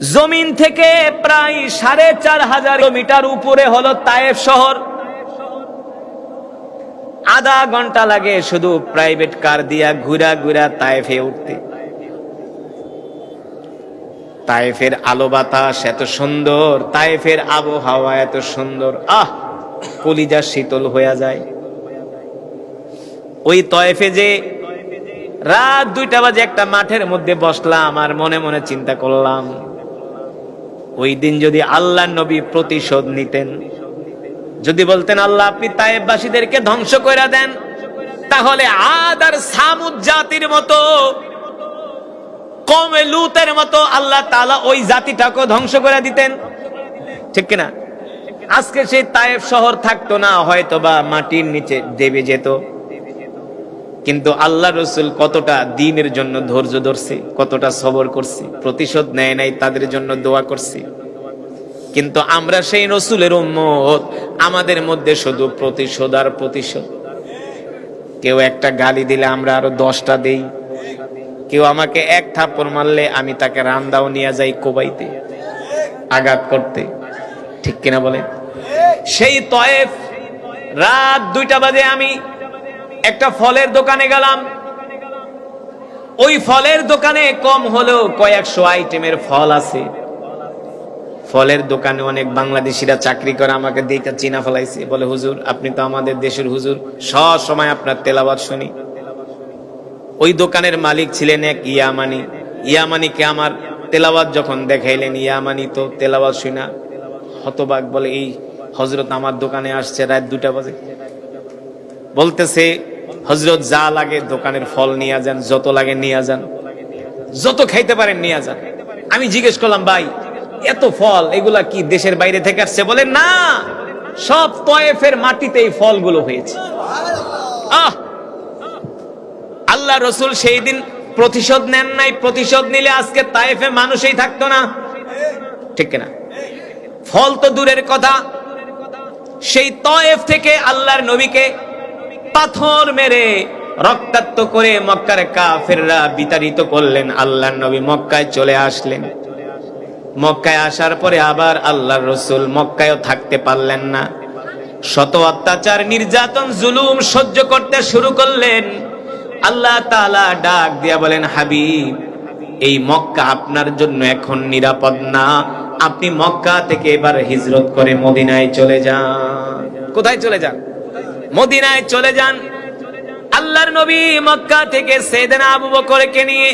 জমিন থেকে প্রায় ৪,৫০০ কিলোমিটার উপরে হলো তায়েফ শহর। আধা ঘন্টা লাগে শুধু প্রাইভেট কার দিয়া ঘুরা ঘুরা তায়েফে উঠতে। তায়েফের আলো বাতাস এত সুন্দর, তায়েফের আবহাওয়া এত সুন্দর, কলিজা শীতল হয়ে যায়। ওই তায়েফে যে রাত ২টা বাজে একটা মাঠের মধ্যে বসলাম আর মনে মনে চিন্তা করলাম, ওই দিন যদি আল্লাহর নবী প্রতিশোধ নিতেন, যদি বলতেন আল্লাহ আপনি তায়েফবাসীদেরকে ধ্বংস করে দেন, তাহলে আদ আর সামুদ জাতির মতো, কওমে লূতের মতো আল্লাহ তাআলা ওই জাতিটাকে ধ্বংস করে দিতেন, ঠিক কিনা? আজকে সেই তায়েফ শহর থাকতো না, হয়তোবা মাটির নিচে দেবে যেত। কিন্তু আল্লাহ রাসূল কতটা দ্বীনের জন্য ধৈর্য ধরছে, কতটা সবর করছে, প্রতিশোধ নেয় নাই, তাদের জন্য দোয়া করছে। কিন্তু আমরা সেই রাসূলের উম্মত, আমাদের মধ্যে শুধু প্রতিশোধ আর প্রতিশোধ। কেউ একটা গালি দিলে আমরা আরো 10টা দেই, কেউ আমাকে এক থাপ্পড় মারলে আমি তাকে রান্দাও নিয়ে যাই কোবাইতে, আঘাত করতে, ঠিক কিনা বলেন? সেই তায়েফ রাত 2টা বাজে আমি একটা ফলের দোকানে গেলাম। ওই ফলের দোকানে কম হলেও কয়েকশো আইটেমের ফল আছে। ফলের দোকানে অনেক বাংলাদেশিরা চাকরি করে, আমাকে দেখে চিনা ফেলাইছে, বলে হুজুর আপনি তো আমাদের দেশের হুজুর, সব সময় আপনার তেলাওয়াত শুনি। ওই দোকানের মালিক ছিলেন এক ইয়ামানি। ইয়ামানিকে আমার তেলাওয়াত যখন দেখাইলেন, ইয়ামানি তো তেলাওয়াত শুনা হতবাক, বলে এই হযরত আমার দোকানে আসছে রাত 2টা বাজে, বলতেছে হযরত যা লাগে দোকানের ফল নিয়ে যান, যত লাগে নিয়ে যান, যত খাইতে পারেন নিয়ে যান। আমি জিজ্ঞেস করলাম ভাই এত ফল এগুলা কি দেশের বাইরে থেকে আসছে? বলে না, সব তায়েফের মাটিতে এই ফলগুলো হয়েছে। আল্লাহ রাসূল সেই দিন প্রতিশোধ নেন নাই, প্রতিশোধ নিলে আজকে তায়েফে মানুষই থাকতো না, ঠিক না? ফল তো দূরের কথা, সেই তায়েফ থেকে আল্লাহর নবীকে পাথর মেরে রক্তাক্ত করে মক্কার কাফেররা বিতাড়িত করলেন। আল্লাহর নবী মক্কায় চলে আসলেন। মক্কায় আসার পরে আবার আল্লাহর রাসূল মক্কায়ও থাকতে পারলেন না, শত অত্যাচার, নির্যাতন, জুলুম সহ্য করতে শুরু করলেন। আল্লাহ তাআলা ডাক দিয়া বলেন, হাবিব এই মক্কা আপনার জন্য এখন নিরাপদ না, আপনি মক্কা থেকে এবার হিজরত করে মদিনায় চলে যান। কোথায় চলে যান? মদিনায় চলে যান। আল্লাহর নবী মক্কা থেকে সাইয়েদনা আবু বকরকে নিয়ে,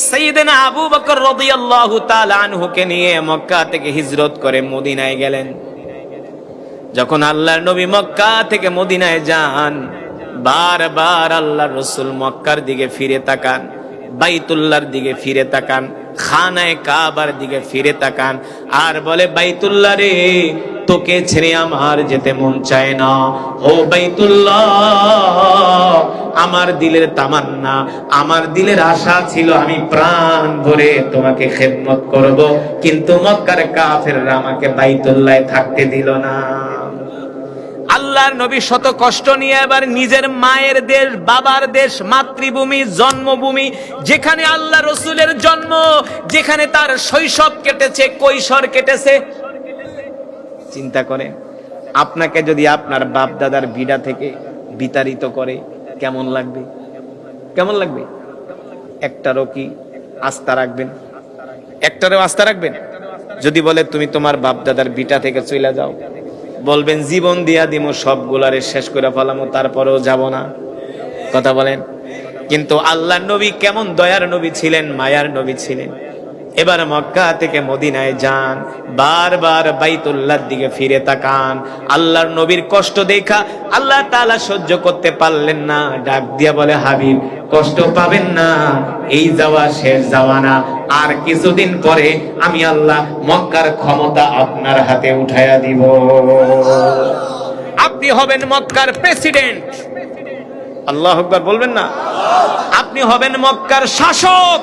সাইয়েদনা আবু বকর রাদিয়াল্লাহু তাআলা আনহুকে নিয়ে মক্কা থেকে হিজরত করে মদিনায় গেলেন। যখন আল্লাহর নবী মক্কা থেকে মদিনায় যান, বারবার আল্লাহর রাসূল মক্কার দিকে ফিরে তাকান, বাইতুল্লাহর দিকে ফিরে তাকান, খানায়ে কাবার দিকে ফিরে তাকান, আর বলে বাইতুল্লাহ রে তোকে ছেড়ে আমার যেতে মন চায় না। ও বাইতুল্লাহ, আমার দিলের তামান্না, আমার দিলের আশা ছিল আমি প্রাণ ভরে তোমাকে খেদমত করব, কিন্তু মক্কার কাফেররা আমাকে বাইতুল্লাহে থাকতে দিল না। আল্লাহর নবী শত কষ্ট নিয়ে এবার নিজের মায়ের দেশ, বাবার দেশ, মাতৃভূমি, জন্মভূমি, যেখানে আল্লাহ রাসূলের জন্ম, যেখানে তার শৈশব কেটেছে, কৈশোর কেটেছে। চিন্তা করে আপনাকে যদি আপনার বাপ দাদার বিড়া থেকে বিতাড়িত করে কেমন লাগবে? কেমন লাগবে? একটারও কি আস্থা রাখবেন? একটারও আস্থা রাখবেন? যদি বলে তুমি তোমার বাপ দাদার বিটা থেকে চলে যাও, বলবেন জীবন দিয়া দিমো, সবগুলারে শেষ করে ফেলামো, তারপরেও যাব না। কথা বলেন। কিন্তু আল্লাহর নবী কেমন দয়ার নবী ছিলেন, মায়ার নবী ছিলেন। এবার মক্কা থেকে মদিনায় যান, বারবার বাইতুল্লাহর দিকে ফিরে তাকান। আল্লাহর নবীর কষ্ট দেখা আল্লাহ তাআলা সহ্য করতে পারলেন না, ডাক দিয়া বলে, হাবিব কষ্ট পাবেন না, এই যাওয়া শেষ যাওয়া না, আর কিছুদিন পরে আমি আল্লাহ মক্কার ক্ষমতা আপনার হাতে উঠাইয়া দিব, আপনি হবেন মক্কার প্রেসিডেন্ট। আল্লাহু আকবার বলবেন না? আপনি হবেন মক্কার শাসক।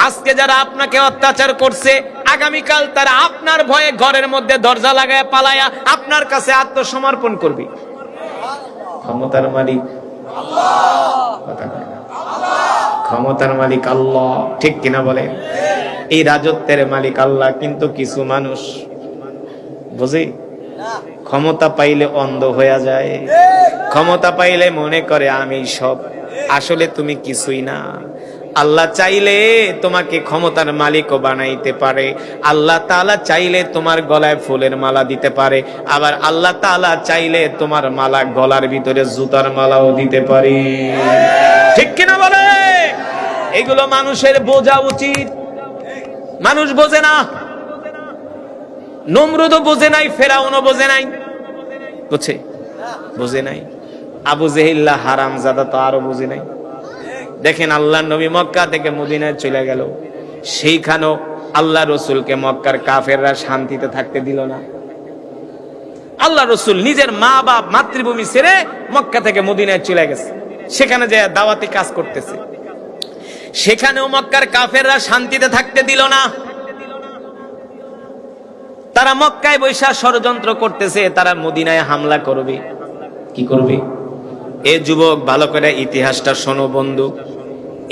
আজকে যারা আপনাকে অত্যাচার করছে, আগামীকাল তারা আপনার ভয়ে ঘরের মধ্যে দরজা লাগায় পালায়া আপনার কাছে আত্মসমর্পণ করবে। ক্ষমতার মালিক আল্লাহ, ক্ষমতার মালিক আল্লাহ, ঠিক কিনা বলে? এই রাজত্বের মালিক আল্লাহ, কিন্তু কিছু মানুষ বুঝি ক্ষমতা পাইলে অন্ধ হয়ে যায়, ক্ষমতা পাইলে মনে করে আমি সব, আসলে তুমি কিছুই না। আল্লাহ চাইলে তোমাকে ক্ষমতার মালিকও বানাইতে পারে, আল্লাহ তাআলা চাইলে তোমার গলায় ফুলের মালা দিতে পারে, আবার আল্লাহ তাআলা চাইলে তোমার মালা গলার ভিতরে জুতার মালাও দিতে পারে। ঠিক কিনা বলে? এগুলো মানুষের বোঝা উচিত। মানুষ বোঝে না, নমরুদও বোঝে নাই, ফেরাউনও বোঝে নাই। বুঝছে? বোঝে নাই। আবু জেহিল্লা হারামজাদা তো আরো বোঝে নাই। দেখেন আল্লাহ নবী মক্কা থেকে মদিনায় চলে গেল, সেইখানেও আল্লাহ রসুলকে মক্কার কাফেররা শান্তিতে থাকতে দিল না। আল্লাহ রসুল নিজের মা বাপ মাতৃভূমি ছেড়ে মক্কা থেকে মদিনায় চলে গেছে, সেখানে যে দাওয়াতি কাজ করতেছে, সেখানেও মক্কার কাফেররা শান্তিতে থাকতে দিল না। তারা মক্কায় বৈশা ষড়যন্ত্র করতেছে, তারা মদিনায় হামলা করবে। কি করবে? এ যুবক ভালো করে ইতিহাসটা শোনো বন্ধু।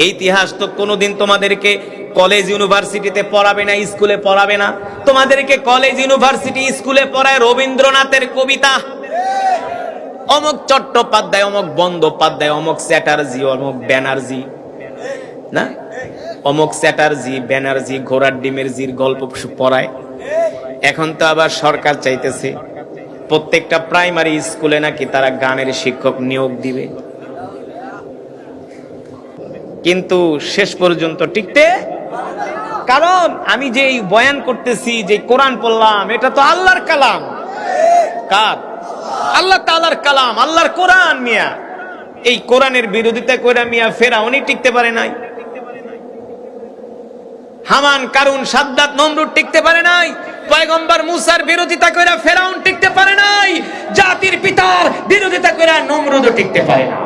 এই ইতিহাস তো কোনোদিন তোমাদেরকে কলেজ ইউনিভার্সিটিতে পড়াবে না, স্কুলে পড়াবে না। তোমাদেরকে কলেজ ইউনিভার্সিটি স্কুলে পড়ায় রবীন্দ্রনাথের কবিতা, অমুক চট্টোপাধ্যায়, অমুক বন্দ্যোপাধ্যায়, অমুক চ্যাটার্জি, অমুক ব্যানার্জি, না অমুক চ্যাটার্জি ব্যানার্জি ঘোড়ার ডিমের জির গল্প পড়ায়। এখন তো আবার সরকার চাইতেছে প্রত্যেকটা প্রাইমারি স্কুলে নাকি তারা গানের শিক্ষক নিয়োগ দিবে, কিন্তু শেষ পর্যন্ত টিকতে, কারণ আমি যে বয়ান করতেছি, যে কোরআন পড়লাম, এটা তো আল্লাহর কালাম। কার? আল্লাহ তাআলার কালাম, আল্লাহর কোরআন। মিয়া এই কোরআনের বিরোধিতা করে মিয়া ফেরাউনই টিকতে পারে নাই, হামান, কারুন, সাদ্দাত, নমরুদ টিকতে পারে নাই, পয়গম্বর মুসার বিরোধিতা করে ফেরাউন টিকতে পারে নাই, জাতির পিতার বিরোধিতা করে নমরুদও টিকতে পারে না,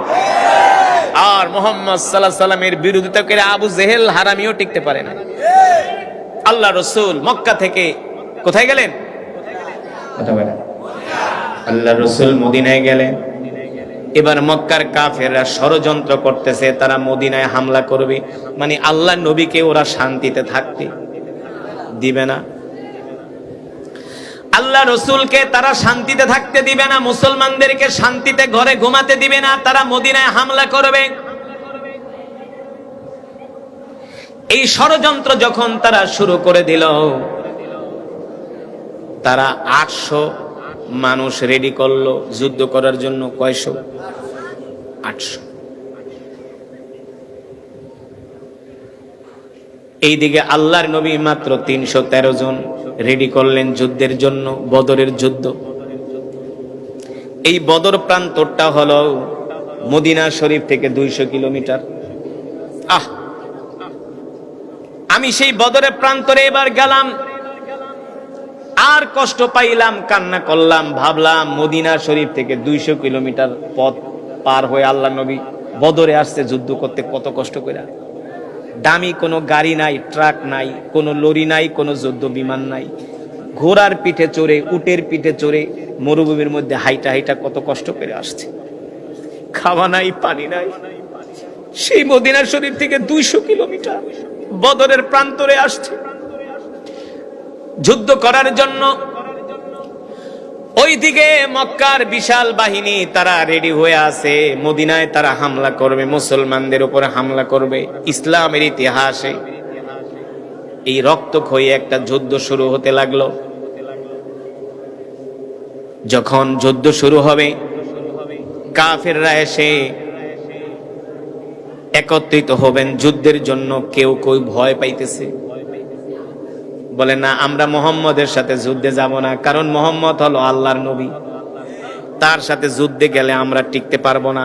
আর মুহাম্মদ সাল্লাল্লাহু আলাইহি সাল্লামের বিরোধিতা করে আবু জেহেল হারামিও টিকতে পারে না। আল্লাহ রাসূল মক্কা থেকে কোথায় গেলেন? কথা বলেন। আল্লাহ রাসূল মদিনায় গেলেন। এবার মক্কার কাফেররা ষড়যন্ত্র করতেছে, তারা মদিনায় হামলা করবে, মানে আল্লাহ নবীকে ওরা শান্তিতে থাকতে দিবে না, আল্লাহ রসুলকে তারা শান্তিতে থাকতে দিবে না, মুসলমানদেরকে শান্তিতে ঘরে ঘুমাতে দিবে না, তারা মদিনায় হামলা করবে। এই ষড়যন্ত্র যখন তারা শুরু করে দিল, তারা 800 মানুষ রেডি করলো যুদ্ধ করার জন্য। কয়শো? 800। এইদিকে আল্লাহর নবী মাত্র 313 জন রেডি করলেন যুদ্ধের জন্য, বদরের যুদ্ধ। এই বদর প্রান্তরটা হলো মদিনা শরীফ থেকে 200 কিলোমিটার। আমি সেই বদরের প্রান্তরে এবার গেলাম, আর কষ্ট পাইলাম, কান্না করলাম, ভাবলাম মদিনা শরীফ থেকে 200 কিলোমিটার পথ পার হয়ে আল্লাহ নবী বদরে আসছে যুদ্ধ করতে, কত কষ্ট করে। দামি কোনো গাড়ি নাই, ট্রাক নাই, কোনো লরি নাই, কোনো যুদ্ধ বিমান নাই, ঘোড়ার পিঠে চড়ে, উটের পিঠে চড়ে মরুভূমির মধ্যে হাইটা হাইটা কত কষ্ট করে আসছে। খাওয়া নাই, পানি নাই। সেই মদিনা শরীফ থেকে 200 কিলোমিটার বদরের প্রান্তরে আসছে যুদ্ধ করার জন্য। ওইদিকে মক্কার বিশাল বাহিনী তারা রেডি হয়ে আছে, মদিনায় তারা হামলা করবে, মুসলমানদের উপরে হামলা করবে। ইসলামের ইতিহাসে এই রক্তক্ষয়ী একটা যুদ্ধ শুরু হতে লাগলো। যখন যুদ্ধ শুরু হবে, কাফেররা এসে একত্রিত হবেন যুদ্ধের জন্য। কেউ কেউ ভয় পাইতেছে, বলে না, আমরা মুহাম্মদের সাথে যুদ্ধে যাব না, কারণ মুহাম্মদ হলো আল্লাহর নবী, তার সাথে যুদ্ধে গেলে আমরা টিকতে পারবো না।